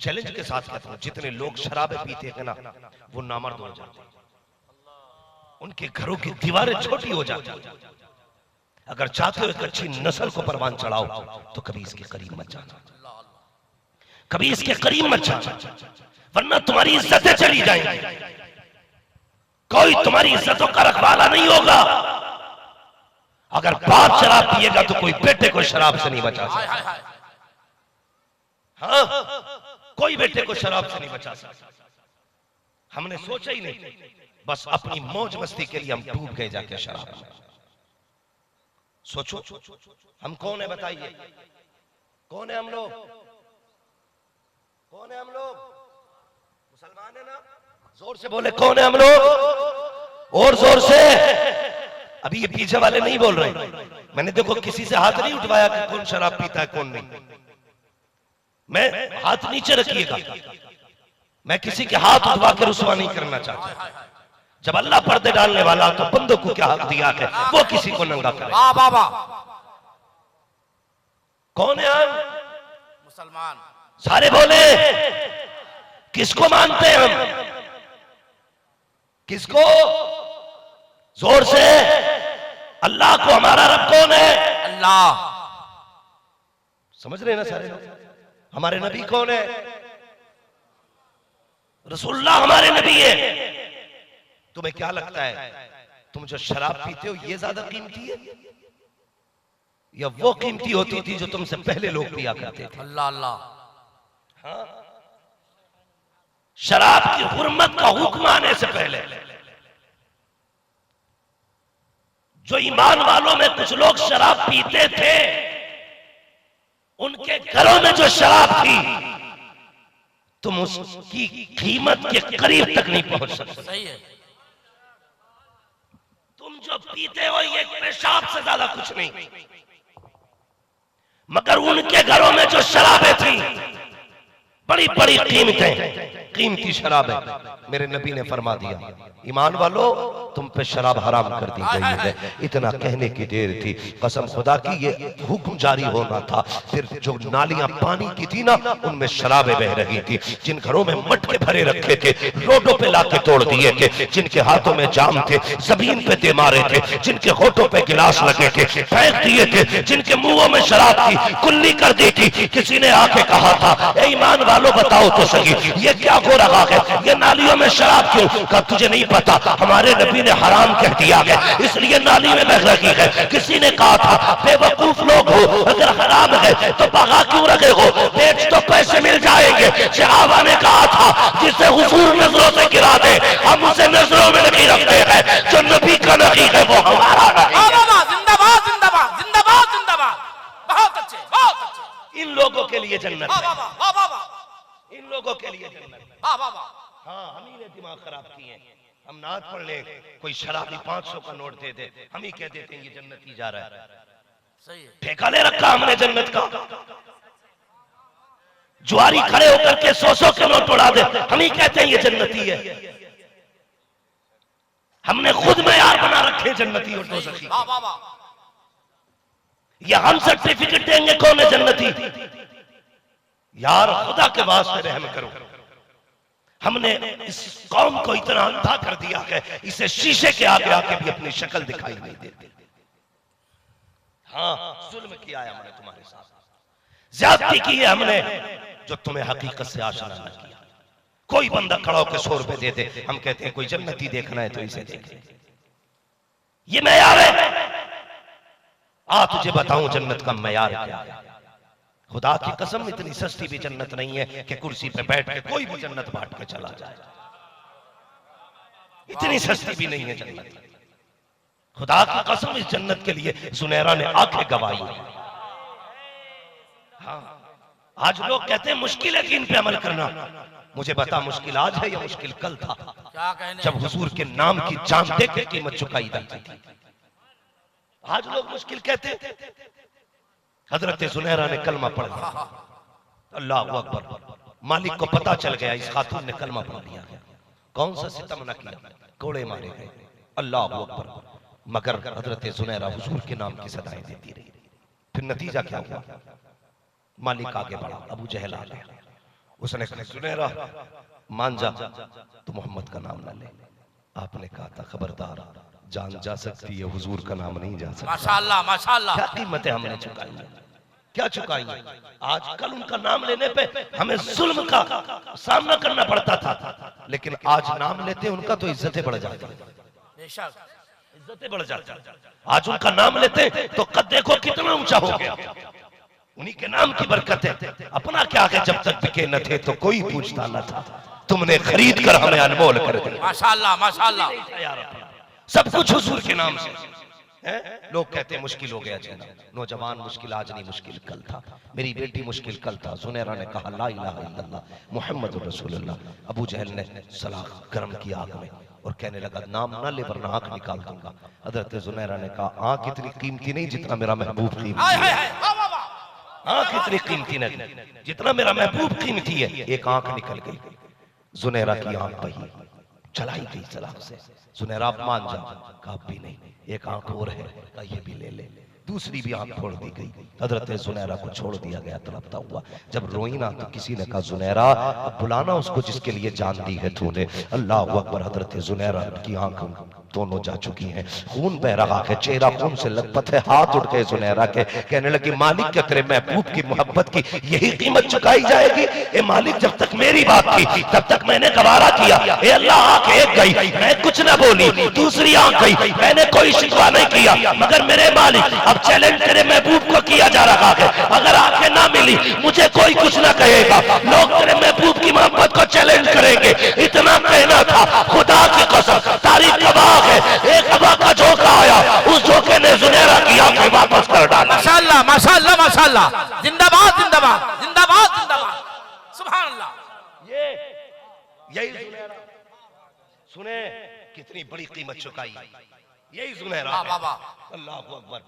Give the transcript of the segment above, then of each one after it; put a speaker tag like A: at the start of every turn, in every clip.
A: Challenge के साथ कहता हूं, जितने लोग शराबे पीते हैं ना वो नामर्द हो जाते हैं, उनके घरों की दीवारें छोटी हो जाती हैं। अगर चाहते हो एक अच्छी नस्ल को परवान चढ़ाओ तो कभी इसके करीब मत जाना, कभी इसके करीब मत जाना, वरना तुम्हारी इज्जतें चली जाएंगी। कोई तुम्हारी इज्जतों का रखवाला नहीं होगा। अगर बाप शराब पिएगा तो कोई बेटे को शराब से नहीं बचा सकता। हाँ, कोई बेटे को शराब से नहीं बचा सकता। हमने सोचा ही नहीं, बस अपनी मौज मस्ती के लिए हम डूब गए जाके शराब में। सोचो हम कौन है, बताइए कौन है हम लोग? कौन है हम लोग? मुसलमान है ना? जोर से बोले कौन है हम लोग, और जोर से। अभी ये पीछे वाले नहीं बोल रहे। मैंने देखो किसी से हाथ नहीं उठवाया कि कौन शराब पीता है कौन नहीं। मैं हाथ नीचे रखिएगा, मैं किसी के हाथ उठवा के रुसवा नहीं करना चाहता। जब अल्लाह पर्दे डालने वाला तो बंदों को क्या हक दिया है वो किसी को नंगा करे। कौन है हम?
B: मुसलमान।
A: सारे बोले किसको मानते हैं हम? किसको? जोर से। अल्लाह को। हमारा रब कौन है?
B: अल्लाह।
A: समझ रहे हैं ना सारे लोग? हमारे नबी कौन है? रसूलुल्लाह हमारे नबी है। तुम्हें क्या लगता है तुम जो शराब पीते हो ये ज्यादा कीमती है या वो कीमती होती थी जो तुमसे पहले लोग पिया करते थे?
B: अल्लाह अल्लाह।
A: हाँ, शराब की हुर्मत का हुक्म आने से पहले जो ईमान वालों में कुछ लोग शराब पीते थे, उनके घरों में जो शराब थी तुम उसकी कीमत के करीब तक नहीं पहुंच सकते।
B: सही है।
A: तुम जो पीते हो ये पेशाब से ज्यादा कुछ नहीं, मगर उनके घरों में जो शराबें थी बड़ी बड़ी कीमती शराबें। मेरे नबी ने फरमा दिया ईमान वालों तुम पे शराब हराम कर दी गई है। इतना कहने की देर थी, कसम खुदा की ये हुक्म जारी होना था। फिर जो नालियां पानी की थी ना उनमें शराबें बह रही थी। जिन घरों में मटके भरे रखे थे रोडों पे लाके तोड़ दिए थे, जिनके हाथों में जाम थे जमीन पे दे मारे थे, जिनके होठों पे गिलास लगे थे फेंक दिए थे, जिनके मुंहों में शराब थी कुल्ली कर दी थी। किसी ने आके कहा था ए ईमान वालों बताओ तो सही ये क्या हो रहा है, ये नालियों में शराब क्यों? कहा तुझे नहीं पता, हमारे नबी ने हराम कह दिया है इसलिए नाली में बह रही है। किसी ने कहा था बेवकूफ लोग हो, अगर हराम है तो भगा क्यों रखे हो, बेच तो पैसे मिल जाएंगे। सहाबा ने कहा था जिसे हुजूर नजरों से गिरा दे हम उसे नजरों में नहीं रखते हैं, जो नबी का नबी है वो हमारा नहीं है।
B: जिंदाबाद जिंदाबाद जिंदाबाद जिंदाबाद। बहुत अच्छे बहुत अच्छे।
A: इन लोगों के लिए जन्नत है, इन लोगों के लिए जन्नत है। हाँ, हम ही ने दिमाग खराब किए हैं। हम नात पढ़ ले, कोई शराबी 500 का नोट दे दे, हम ही कह देते हैं ये जन्नती जा रहा है।
B: सही है।
A: ठेका ले रखा हमने जन्नत का। जुआरी खड़े होकर के 100 के नोट उड़ा दे, हम ही कहते हैं ये जन्नती है। हमने खुद मेयार बना रखे जन्नती और दोज़खी। या हम सर्टिफिकेट देंगे कौन है जन्नती? यार खुदा के वास्ते रहम करो। हमने इस कौम को इतना अंधा कर दिया है इसे शीशे के आगे आके भी अपनी शक्ल दिखाई नहीं देती। हाँ, जुल्म किया है हमने तुम्हारे साथ, ज्यादती की है हमने जो तुम्हें हकीकत से आशना न किया। कोई बंदा खड़ा होकर 100 रुपए दे दे, हम कहते हैं कोई जन्नती देखना है तो इसे देखे। ये मैयार है? आ तुझे बताऊं जन्नत का मैयार क्या है। खुदा की कसम इतनी सस्ती भी जन्नत नहीं है कि कुर्सी पे बैठ के कोई भी जन्नत बांट के चला जाए। इतनी सस्ती भी नहीं है जन्नत। खुदा की कसम इस जन्नत के लिए सुनहरा ने आंखें गवाई। हाँ, आज लोग कहते हैं मुश्किल है कि इन पे अमल करना। मुझे बता मुश्किल आज है या मुश्किल कल था
B: क्या कहने?
A: जब हुजूर के नाम की जान दे के कीमत चुकाई जाती थी। आज लोग मुश्किल कहते। हजरत सुनहरा ने कलमा पढ़ा, अल्लाह अकबर। मालिक को पता चल गया इस खातून ने कलमा पढ़ लिया। कौन सा सितम न किया, कोड़े मारे गए, अल्लाह अकबर। मगर हजरत सुनहरा हुजूर के नाम की सदाएं देती रही। फिर नतीजा क्या हुआ? मालिक आगे बढ़ा, अबू जहल आ गया उसने कहा सुनहरा मान जा तो मोहम्मद का नाम ना ले। आपने कहा था खबरदार, जान जा सकती है, हुजूर का नाम नहीं जा सकता।
B: माशाअल्लाह माशाअल्लाह।
A: क्या कीमतें हमने चुकाई, क्या चुकाई। आज कल उनका नाम लेने पे हमें जुल्म का सामना करना पड़ता था, लेकिन आज नाम लेते उनका तो इज्जतें बढ़ जाती है,
B: बेशक
A: इज्जतें बढ़ जाती है। आज उनका नाम लेते तो कद देखो कितना ऊंचा हो गया, उन्हीं के नाम की बरकत है। अपना क्या है, जब तक बिके न थे तो कोई पूछता न था, तुमने खरीद कर हमें अनमोल कर दिया।
B: माशाअल्लाह माशाअल्लाह।
A: सब कुछ हुजूर के नाम से है। लोग कहते हैं मुश्किल हो गया जीना। नौजवान मुश्किल आज नहीं, मुश्किल कल था। मेरी बेटी मुश्किल कल था। जुनैरा ने कहा ला इलाहा इल्लल्लाह मुहम्मद रसूलुल्लाह। अबू जहल ने सलाख गर्म की आग में और कहने लगा नाम ना ले वरना आंख निकाल दूंगा। हजरत जुनैरा ने कहा आंख इतनी कीमती नहीं जितना मेरा महबूब कीमती है। आंख इतनी कीमती नहीं जितना मेरा महबूब कीमती है। एक आंख निकल गई, जुनैरा की आंख बही, चलाई गई सलाख से। जुनैरा आप मान जाओ, कहा भी नहीं, एक आंख और है, कहा ये भी ले ले। दूसरी भी आंख छोड़ दी गई। हजरत जुनैरा को छोड़ दिया गया तड़पता हुआ। जब रोई ना तो किसी ने कहा जुनैरा बुलाना उसको जिसके लिए जान दी है तूने। अल्लाह अकबर। हजरत जुनैरा की आंख दोनों जा चुकी हैं, खून बह रहा है, चेहरा खून से लथपथ है। हाथ उठ गए जुनैरा के, कहने लगी मालिक क्या तेरे महबूब की मोहब्बत की यही कीमत चुकाई जाएगी? ए मालिक जब तक मेरी बात थी तब तक मैंने गवारा किया। ए अल्लाह आंख एक गई, मैं कुछ न बोली, दूसरी आंख गई, मैंने कोई शिकवा नहीं किया। मगर मेरे मालिक अब चैलेंज तेरे महबूब को किया जा रहा है, अगर आंखें ना मिली मुझे कोई कुछ ना कहेगा, लोग तेरे महबूब की मोहब्बत को चैलेंज करेंगे। इतना कहना था, खुदा की कसम तारीख गवाह है, एक हवा का झोंका आया, उस झोंके ने जुनैरा की आंखें वापस कर डाला।
B: माशाअल्लाह माशाअल्लाह माशाअल्लाह। जिंदाबाद जिंदाबाद जिंदाबाद जिंदाबाद। सुभान अल्लाह।
A: यही जुनैरा सुने कितनी बड़ी कीमत चुकाई, यही जुनैरा। अल्लाह अकबर।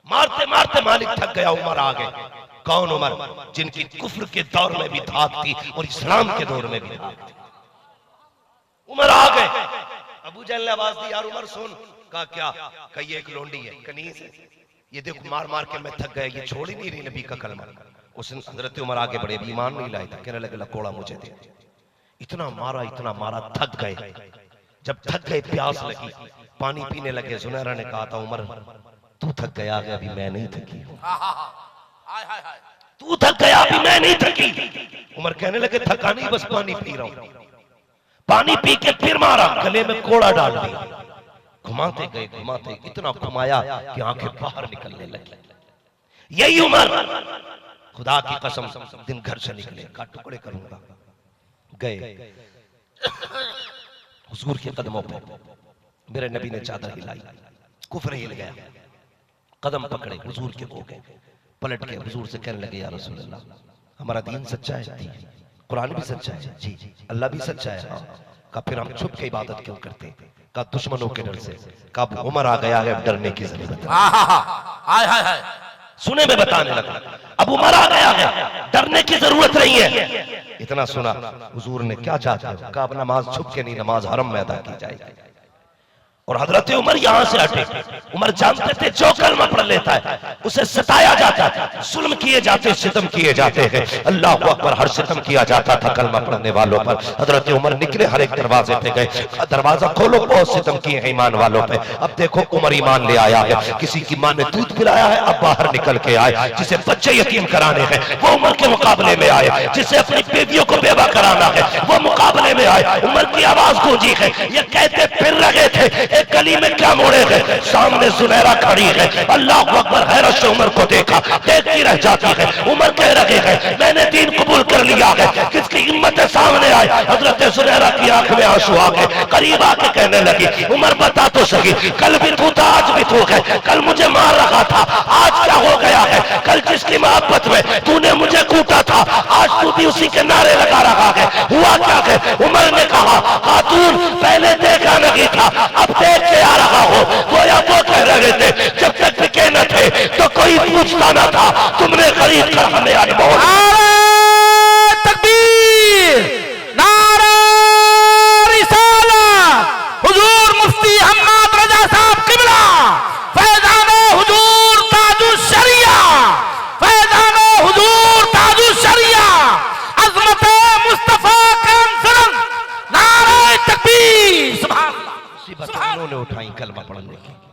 A: मारते मारते मालिक थक गया, उमर आ गए। कौन उमर? जिनकी कुफ्र के दौर में भी धाक थी और इस्लाम के दौर में भी धाक थी। उमर आ गए। अबू जहल ने आवाज दी, यार उमर सुन। कहा क्या? कही एक लोंडी है, कनीज है, ये देखो मार मार के मैं थक गया, ये छोड़ ही नहीं रही नबी का कलमा। उसने हजरत उमर आगे बढ़े, ईमान नहीं लाए थे, कहने लगे लकोड़ा मुझे दे। इतना मारा थक गए। जब थक गए प्यास लगी, पानी पीने लगे। जुनैरा ने कहा था उमर तू थक गया है, अभी मैं नहीं थकी हूं। तू थक गया, अभी मैं नहीं थकी। उमर कहने लगे थका नहीं, बस पानी पी रहा हूं। पानी पी के फिर मारा, गले में कोड़ा डाल दिया। घुमाते गए, घुमाते इतना घुमाया कि आंखें बाहर निकलने लगी। यही उमर खुदा की कसम दिन घर से निकले, का टुकड़े करूंगा। गए हुजूर के कदमों पे, मेरे नबी ने चादर हिलाई, कुफ्र हिल गया। कदम पकड़े, हुजूर के हो गए। पलट के हुजूर से कहने लगे या रसूल अल्लाह हमारा दीन सच्चा है, कुरान भी सच्चा है, जी अल्लाह भी सच्चा है। हाँ। का फिर हम छुप के इबादत क्यों करते? का दुश्मनों के डर से। का उमर आ गया है, डरने की जरूरत है। सुने में बताने लगा, अब उमर आ गया है, डरने की जरूरत नहीं है। इतना सुना, हुजूर ने क्या चाहते हो? का अब नमाज छुप के नहीं, नमाज हरम में अदा की जाएगी। और हजरत उमर यहां से हटे। उमर जानते थे जो कलमा पढ़ लेता है उसे सताया जाता है, जुल्म किए जाते, सितम किए जाते हैं। अल्लाह अकबर। हर सितम किया जाता था कलमा पढ़ने वालों पर। हजरत उमर निकले, हर एक दरवाजे पे गए, दरवाजा खोलो, बहुत सितम किए हैं ईमान वालों पे। अब देखो उमर ईमान ले आया है, किसी की मां ने दूध पिलाया है, अब बाहर निकल के आए। जिसे बच्चे यतीम कराने हैं वो उमर के मुकाबले में आए, जिसे अपनी बेटियों को बेवा कराना है वो मुकाबले में आए। उमर की आवाज गूंजी है, ये कहते फिर रहे थे एक गली में क्या मोड़े गए, सामने जुनैरा खड़ी है। अल्लाह अकबर। हैरत से उमर को देखा, देखती रह जाती है। उमर कह रहे हैं मैंने दीन कबूल कर लिया है। किसकी हिम्मत है सामने आए? हजरत जुनैरा की आंख में आंसू आ गए, करीब आके कहने लगी उमर बता तो सही, कल भी तू था आज भी तू है, कल मुझे मार रहा था, आज क्या हो गया है? कल जिसकी मोहब्बत में तूने मुझे कूटा था, आज तू भी उसी के नारे लगा रहा है, हुआ क्या है? उमर ने कहा खातून पहले देखा नहीं था, अब देख के आ रहा हो। गोया वो कह रहे थे जब तक बिके न थे तो कोई पूछता न था, तुमने खरीद कर हमें अनमोल।
B: तकबीर, नारा रिसालत। हुजूर मुफ्ती हम्माद रजा साहब किबला, फैजान हुजूर ताजुश शरिया, फैजान हुजूर ताजुश शरिया, अज़मत
A: उन्होंने उठाई कलमा पढ़ने की।